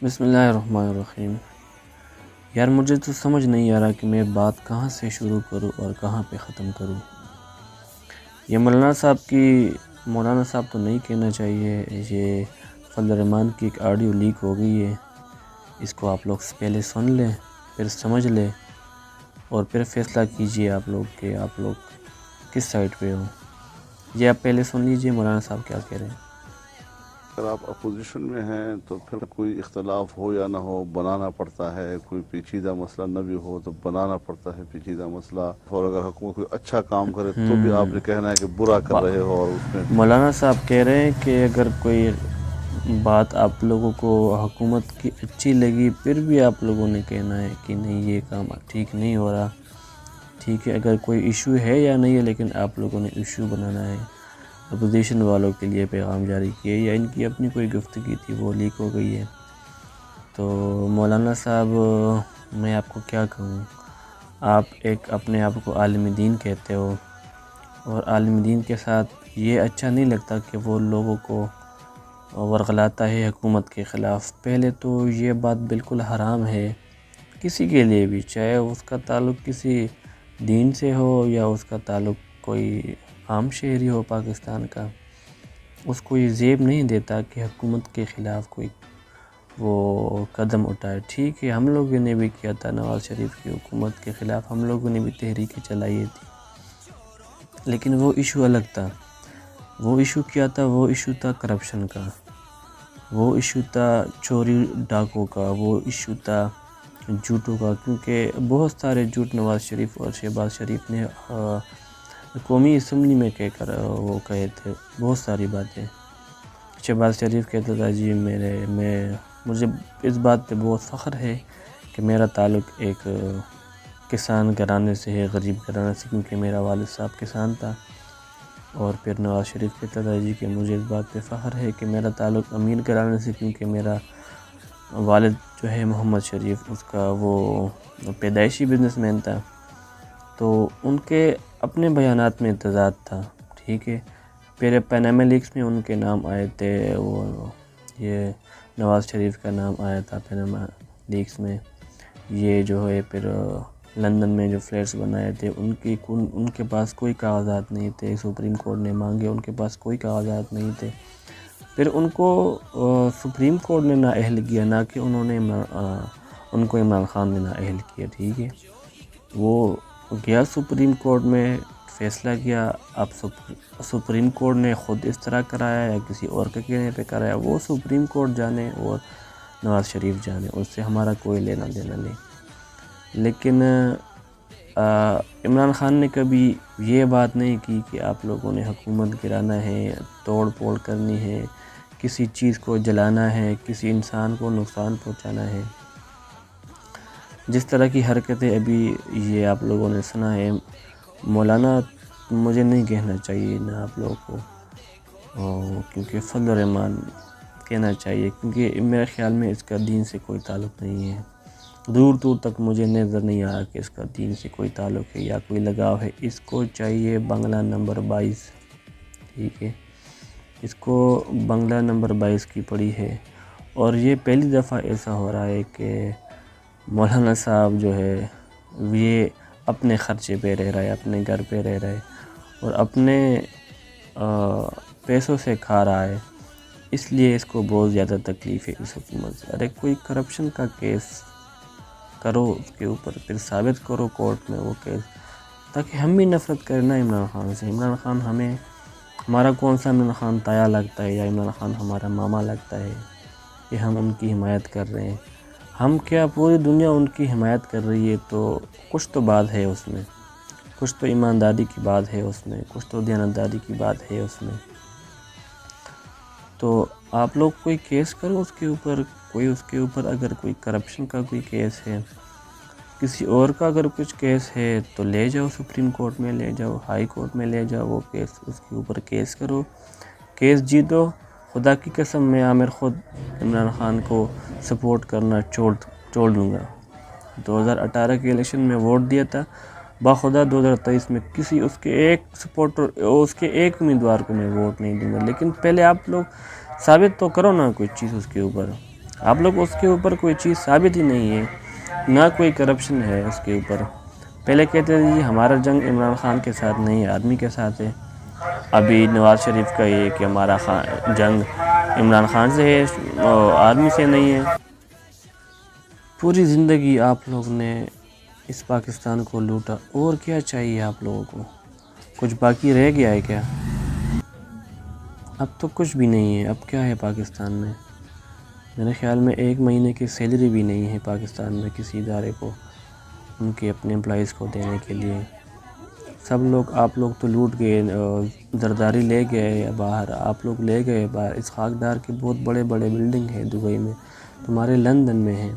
بسم اللہ الرحمن الرحیم۔ یار مجھے تو سمجھ نہیں آ رہا کہ میں بات کہاں سے شروع کروں اور کہاں پہ ختم کروں۔ یہ مولانا صاحب تو نہیں کہنا چاہیے، یہ فضل الرحمان کی ایک آڈیو لیک ہو گئی ہے۔ اس کو آپ لوگ پہلے سن لیں، پھر سمجھ لیں اور پھر فیصلہ کیجئے آپ لوگ کہ آپ لوگ کس سائٹ پہ ہو۔ یہ آپ پہلے سن لیجئے مولانا صاحب کیا کہہ رہے ہیں۔ اگر آپ اپوزیشن میں ہیں تو پھر کوئی اختلاف ہو یا نہ ہو بنانا پڑتا ہے، کوئی پیچیدہ مسئلہ نہ بھی ہو تو بنانا پڑتا ہے پیچیدہ مسئلہ، اور اگر حکومت کوئی اچھا کام کرے تو بھی آپ نے کہنا ہے کہ برا کر رہے ہو، اور اس میں مولانا صاحب کہہ رہے ہیں کہ اگر کوئی بات آپ لوگوں کو حکومت کی اچھی لگی پھر بھی آپ لوگوں نے کہنا ہے کہ نہیں یہ کام ٹھیک نہیں ہو رہا، ٹھیک ہے۔ اگر کوئی ایشو ہے یا نہیں ہے لیکن آپ لوگوں نے ایشو بنانا ہے۔ اپوزیشن والوں کے لیے پیغام جاری کیے یا ان کی اپنی کوئی گفتگی تھی وہ لیک ہو گئی ہے۔ تو مولانا صاحب میں آپ کو کیا کہوں، آپ اپنے آپ کو عالم دین کہتے ہو اور عالم دین کے ساتھ یہ اچھا نہیں لگتا کہ وہ لوگوں کو ورغلاتا ہے حکومت کے خلاف۔ پہلے تو یہ بات بالکل حرام ہے کسی کے لیے بھی، چاہے اس کا تعلق کسی دین سے ہو یا اس کا تعلق کوئی عام شہری ہو پاکستان کا، اس کو یہ زیب نہیں دیتا کہ حکومت کے خلاف کوئی وہ قدم اٹھائے۔ ٹھیک ہے، ہم لوگوں نے بھی کیا تھا، نواز شریف کی حکومت کے خلاف ہم لوگوں نے بھی تحریکیں چلائی تھی، لیکن وہ ایشو الگ تھا۔ وہ ایشو کیا تھا؟ وہ ایشو تھا کرپشن کا، وہ ایشو تھا چوری ڈاکوں کا، وہ ایشو تھا جھوٹوں کا، کیونکہ بہت سارے جھوٹ نواز شریف اور شہباز شریف نے قومی اسمبلی میں کہہ کر وہ کہے تھے بہت ساری باتیں۔ شہباز شریف کہتا تھا جی مجھے اس بات پہ بہت فخر ہے کہ میرا تعلق ایک کسان گھرانے سے ہے، غریب گھرانے سے، کیونکہ میرا والد صاحب کسان تھا۔ اور پھر نواز شریف کہتا تھا جی کہ مجھے اس بات پہ فخر ہے کہ میرا تعلق امیر گھرانے سے، کیونکہ میرا والد جو ہے محمد شریف اس کا وہ پیدائشی بزنس مین تھا۔ تو ان کے اپنے بیانات میں تضاد تھا، ٹھیک ہے۔ پھر پیناما لیکس میں ان کے نام آئے تھے، وہ یہ نواز شریف کا نام آیا تھا پیناما لیکس میں۔ یہ جو ہے پھر لندن میں جو فلیٹس بنائے تھے ان کے پاس کوئی کاغذات نہیں تھے، سپریم کورٹ نے مانگے، ان کے پاس کوئی کاغذات نہیں تھے۔ پھر ان کو سپریم کورٹ نے نااہل کیا، نہ کہ ان کو عمران خان نے نااہل کیا، ٹھیک ہے۔ وہ گیا سپریم کورٹ میں، فیصلہ کیا۔ اب سپریم کورٹ نے خود اس طرح کرایا یا کسی اور کے کہنے پہ کرایا، وہ سپریم کورٹ جانے اور نواز شریف جانے، اس سے ہمارا کوئی لینا دینا نہیں۔ لیکن عمران خان نے کبھی یہ بات نہیں کی کہ آپ لوگوں نے حکومت گرانا ہے، توڑ پھوڑ کرنی ہے، کسی چیز کو جلانا ہے، کسی انسان کو نقصان پہنچانا ہے۔ جس طرح کی حرکتیں ابھی یہ آپ لوگوں نے سنا ہے، مولانا مجھے نہیں کہنا چاہیے نہ آپ لوگوں کو، کیونکہ فضل الرحمان کہنا چاہیے، کیونکہ میرے خیال میں اس کا دین سے کوئی تعلق نہیں ہے۔ دور دور تک مجھے نظر نہیں آ رہا کہ اس کا دین سے کوئی تعلق ہے یا کوئی لگاؤ ہے۔ اس کو چاہیے بنگلہ نمبر 22، ٹھیک ہے، اس کو بنگلہ نمبر 22 کی پڑی ہے۔ اور یہ پہلی دفعہ ایسا ہو رہا ہے کہ مولانا صاحب جو ہے یہ اپنے خرچے پہ رہ رہا ہے، اپنے گھر پہ رہ رہا ہے اور اپنے پیسوں سے کھا رہا ہے، اس لیے اس کو بہت زیادہ تکلیف ہے اس حکومت سے۔ ارے کوئی کرپشن کا کیس کرو، اس کے اوپر پھر ثابت کرو کورٹ میں وہ کیس، تاکہ ہم بھی نفرت کریں نا عمران خان سے۔ عمران خان ہمارا کون سا عمران خان تایا لگتا ہے یا عمران خان ہمارا ماما لگتا ہے کہ ہم ان کی حمایت کر رہے ہیں؟ ہم کیا پوری دنیا ان کی حمایت کر رہی ہے، تو کچھ تو بات ہے اس میں، کچھ تو ایمانداری کی بات ہے اس میں، کچھ تو دیانتداری کی بات ہے اس میں۔ تو آپ لوگ کوئی کیس کرو اس کے اوپر، اگر کوئی کرپشن کا کوئی کیس ہے، کسی اور کا اگر کچھ کیس ہے تو لے جاؤ سپریم کورٹ میں، لے جاؤ ہائی کورٹ میں، لے جاؤ وہ کیس، اس کے اوپر کیس کرو، کیس جیتو۔ خدا کی قسم میں عامر خود عمران خان کو سپورٹ کرنا چھوڑ دوں گا۔ 2018 کے الیکشن میں ووٹ دیا تھا، باخدا 2023 میں اس کے ایک امیدوار کو میں ووٹ نہیں دوں گا۔ لیکن پہلے آپ لوگ ثابت تو کرو نا کوئی چیز اس کے اوپر آپ لوگ اس کے اوپر کوئی چیز ثابت ہی نہیں ہے، نہ کوئی کرپشن ہے اس کے اوپر۔ پہلے کہتے تھے جی ہمارا جنگ عمران خان کے ساتھ نہیں ہے، آرمی کے ساتھ ہے۔ ابھی نواز شریف کا یہ کہ ہمارا جنگ عمران خان سے ہے، آرمی سے نہیں ہے۔ پوری زندگی آپ لوگ نے اس پاکستان کو لوٹا، اور کیا چاہیے آپ لوگوں کو؟ کچھ باقی رہ گیا ہے کیا؟ اب تو کچھ بھی نہیں ہے۔ اب کیا ہے پاکستان میں؟ میرے خیال میں 1 مہینے کی سیلری بھی نہیں ہے پاکستان میں کسی ادارے کو ان کے اپنے امپلائیز کو دینے کے لیے۔ سب لوگ، آپ لوگ تو لوٹ گئے، زرداری لے گئے باہر، آپ لوگ لے گئے باہر۔ اس خاکدار کے بہت بڑے بڑے بلڈنگ ہیں دبئی میں، تمہارے لندن میں ہیں۔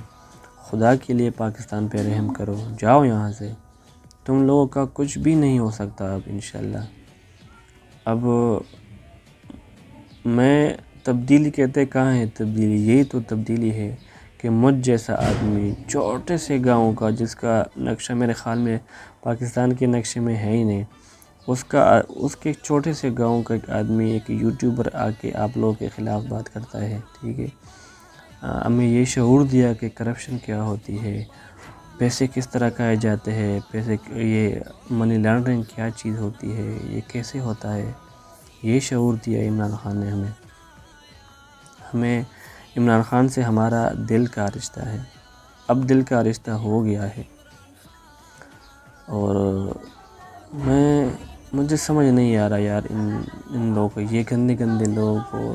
خدا کے لیے پاکستان پہ رحم کرو، جاؤ یہاں سے۔ تم لوگوں کا کچھ بھی نہیں ہو سکتا اب انشاءاللہ۔ اب میں تبدیلی کہتے کہاں ہے تبدیلی؟ یہی تو تبدیلی ہے کہ مجھ جیسا آدمی چھوٹے سے گاؤں کا، جس کا نقشہ میرے خیال میں پاکستان کے نقشے میں ہے ہی نہیں، اس کے چھوٹے سے گاؤں کا ایک آدمی، ایک یوٹیوبر آ کے آپ لوگوں کے خلاف بات کرتا ہے، ٹھیک ہے؟ ہمیں یہ شعور دیا کہ کرپشن کیا ہوتی ہے، پیسے کس طرح کھائے جاتے ہیں، یہ منی لانڈرنگ کیا چیز ہوتی ہے، یہ کیسے ہوتا ہے، یہ شعور دیا عمران خان نے ہمیں عمران خان سے ہمارا دل کا رشتہ ہے، اب دل کا رشتہ ہو گیا ہے۔ اور مجھے سمجھ نہیں آ رہا یار ان لوگوں کو، یہ گندے گندے لوگ، اور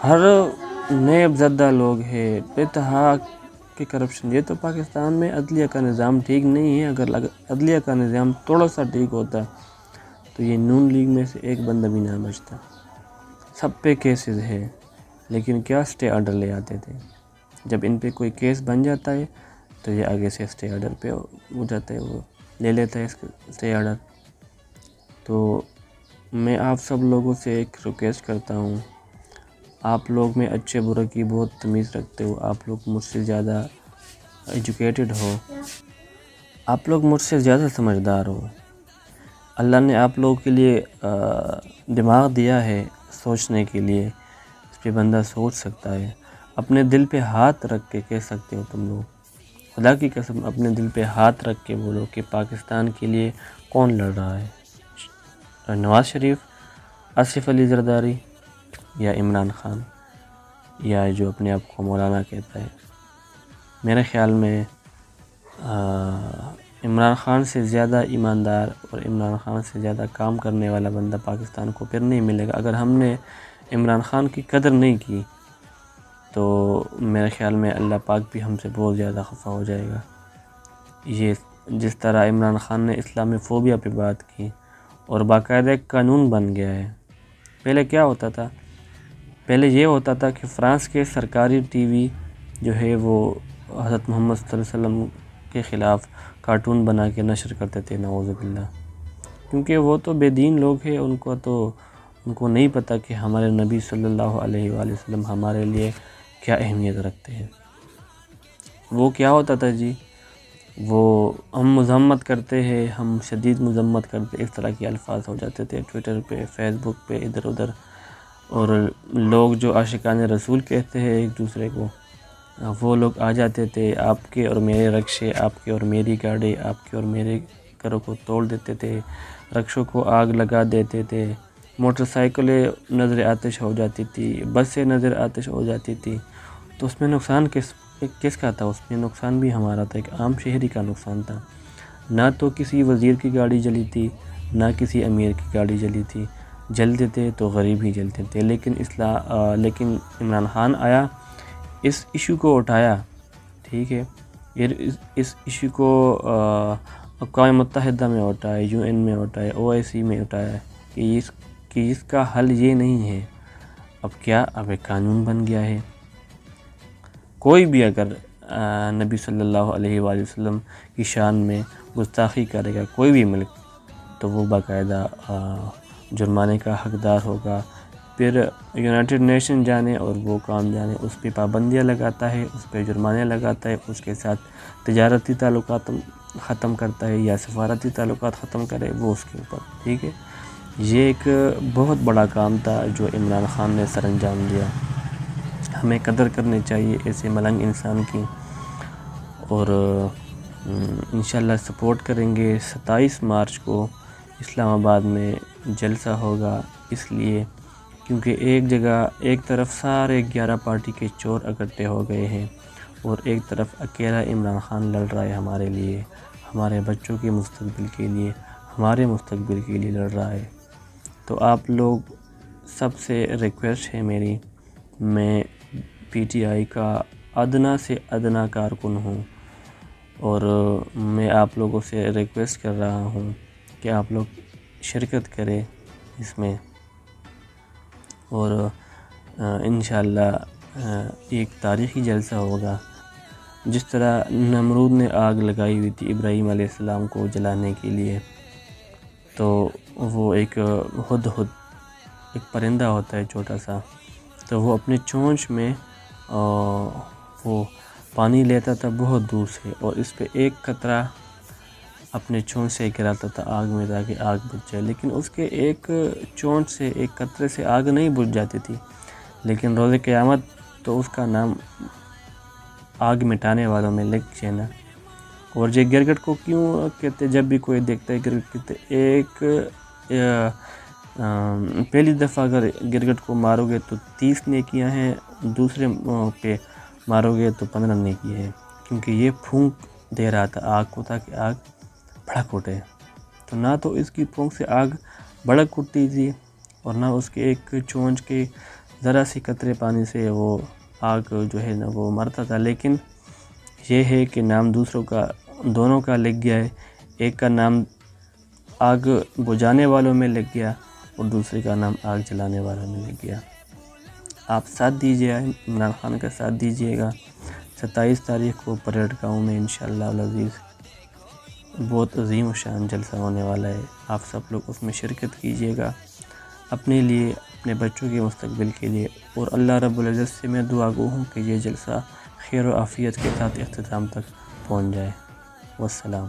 ہر نیب زدہ لوگ ہیں، بے تحا کہ کرپشن۔ یہ تو پاکستان میں عدلیہ کا نظام ٹھیک نہیں ہے۔ اگر عدلیہ کا نظام تھوڑا سا ٹھیک ہوتا تو یہ نون لیگ میں سے ایک بندہ بھی نہ بچتا۔ سب پہ کیسز ہے، لیکن کیا سٹے آرڈر لے آتے تھے؟ جب ان پہ کوئی کیس بن جاتا ہے تو یہ آگے سے سٹے آرڈر پہ ہو جاتا ہے، وہ لے لیتا ہے اس کا سٹے آرڈر۔ تو میں آپ سب لوگوں سے ایک ریکویسٹ کرتا ہوں، آپ لوگ میں اچھے برے کی بہت تمیز رکھتے ہو، آپ لوگ مجھ سے زیادہ ایجوکیٹڈ ہو، آپ لوگ مجھ سے زیادہ سمجھدار ہو۔ اللہ نے آپ لوگوں کے لیے دماغ دیا ہے سوچنے کے لیے، اس پہ بندہ سوچ سکتا ہے۔ اپنے دل پہ ہاتھ رکھ کے کہہ سکتے ہو تم لوگ، خدا کی قسم اپنے دل پہ ہاتھ رکھ کے بولو کہ پاکستان کے لیے کون لڑ رہا ہے، نواز شریف، آصف علی زرداری، یا عمران خان، یا جو اپنے آپ کو مولانا کہتا ہے۔ میرے خیال میں عمران خان سے زیادہ ایماندار اور عمران خان سے زیادہ کام کرنے والا بندہ پاکستان کو پھر نہیں ملے گا۔ اگر ہم نے عمران خان کی قدر نہیں کی تو میرے خیال میں اللہ پاک بھی ہم سے بہت زیادہ خفا ہو جائے گا۔ یہ جس طرح عمران خان نے اسلامی فوبیا پہ بات کی اور باقاعدہ ایک قانون بن گیا ہے۔ پہلے کیا ہوتا تھا؟ پہلے یہ ہوتا تھا کہ فرانس کے سرکاری ٹی وی جو ہے وہ حضرت محمد صلی اللہ علیہ وسلم کے خلاف کارٹون بنا کے نشر کرتے تھے، نعوذ باللہ، کیونکہ وہ تو بے دین لوگ ہیں، ان کو نہیں پتہ کہ ہمارے نبی صلی اللہ علیہ وآلہ وسلم ہمارے لیے کیا اہمیت رکھتے ہیں۔ وہ کیا ہوتا تھا جی، وہ ہم مذمت کرتے ہیں، ہم شدید مذمت کرتے، اس طرح کے الفاظ ہو جاتے تھے ٹویٹر پہ، فیس بک پہ، ادھر ادھر، اور لوگ جو عاشقان رسول کہتے ہیں ایک دوسرے کو، وہ لوگ آ جاتے تھے، آپ کے اور میرے رکشے، آپ کے اور میری گاڑی، آپ کے اور میرے گھروں کو توڑ دیتے تھے، رکشوں کو آگ لگا دیتے تھے، موٹر سائیکلیں نظر آتش ہو جاتی تھی، بسیں نظر آتش ہو جاتی تھی۔ تو اس میں نقصان کس کا تھا؟ اس میں نقصان بھی ہمارا تھا، ایک عام شہری کا نقصان تھا۔ نہ تو کسی وزیر کی گاڑی جلی تھی، نہ کسی امیر کی گاڑی جلی تھی، جلتے تھے تو غریب ہی جلتے تھے۔ لیکن عمران خان آیا، اس ایشو کو اٹھایا، ٹھیک ہے، اس ایشو کو اقوام متحدہ میں اٹھایا، UN میں اٹھایا، OIC میں اٹھایا کہ اس کا حل یہ نہیں ہے۔ اب کیا؟ اب ایک قانون بن گیا ہے، کوئی بھی اگر نبی صلی اللہ علیہ وآلہ وسلم کی شان میں گستاخی کرے گا کوئی بھی ملک، تو وہ باقاعدہ جرمانے کا حقدار ہوگا۔ پھر یونائٹڈ نیشن جانے اور وہ کام جانے، اس پہ پابندیاں لگاتا ہے، اس پہ جرمانے لگاتا ہے، اس کے ساتھ تجارتی تعلقات ختم کرتا ہے یا سفارتی تعلقات ختم کرے، وہ اس کے اوپر، ٹھیک ہے۔ یہ ایک بہت بڑا کام تھا جو عمران خان نے سر انجام دیا۔ ہمیں قدر کرنی چاہیے ایسے ملنگ انسان کی، اور انشاءاللہ سپورٹ کریں گے۔ 27 مارچ کو اسلام آباد میں جلسہ ہوگا، اس لیے کیونکہ ایک جگہ ایک طرف سارے 11 پارٹی کے چور اکٹھے ہو گئے ہیں، اور ایک طرف اکیلا عمران خان لڑ رہا ہے ہمارے لیے، ہمارے بچوں کے مستقبل کے لیے، ہمارے مستقبل کے لیے لڑ رہا ہے۔ تو آپ لوگ سب سے ریکویسٹ ہے میری، میں پی ٹی آئی کا ادنا سے ادنا کارکن ہوں، اور میں آپ لوگوں سے ریکویسٹ کر رہا ہوں کہ آپ لوگ شرکت کریں اس میں، اور انشاءاللہ ایک تاریخی جلسہ ہوگا۔ جس طرح نمرود نے آگ لگائی ہوئی تھی ابراہیم علیہ السلام کو جلانے کے لیے، تو وہ ایک ہدہد ایک پرندہ ہوتا ہے چھوٹا سا، تو وہ اپنے چونچ میں وہ پانی لیتا تھا بہت دور سے، اور اس پہ ایک قطرہ اپنے چونچ سے گراتا تھا آگ میں تاکہ آگ بجھ جائے، لیکن اس کے ایک چونچ سے ایک قطرے سے آگ نہیں بجھ جاتی تھی، لیکن روز قیامت تو اس کا نام آگ مٹانے والوں میں لکھ جانا۔ اور یہ گرگٹ کو کیوں کہتے، جب بھی کوئی دیکھتا ہے گرگٹ کہتے ایک پہلی دفعہ اگر گرگٹ کو مارو گے تو 30 نیکیاں ہیں، دوسرے پہ مارو گے تو 15 نیکیاں ہیں، کیونکہ یہ پھونک دے رہا تھا آگ کو تاکہ آگ بھڑک اٹھے۔ تو نہ تو اس کی پھونک سے آگ بھڑک اٹھتی تھی، اور نہ اس کے ایک چونچ کے ذرا سی قطرے پانی سے وہ آگ جو ہے نا وہ مرتا تھا، لیکن یہ ہے کہ نام دوسروں کا دونوں کا لکھ گیا ہے، ایک کا نام آگ بجھانے والوں میں لکھ گیا اور دوسرے کا نام آگ جلانے والوں میں لکھ گیا۔ آپ ساتھ دیجیے، عمران خان کا ساتھ دیجیے گا۔ 27 تاریخ کو پریڈ گاؤں میں انشاءاللہ العزیز بہت عظیم و شان جلسہ ہونے والا ہے، آپ سب لوگ اس میں شرکت کیجیے گا، اپنے لیے، اپنے بچوں کے مستقبل کے لیے، اور اللہ رب العزت سے میں دعا گو ہوں کہ یہ جلسہ خیر و عافیت کے ساتھ اختتام تک پہنچ جائے۔ والسلام۔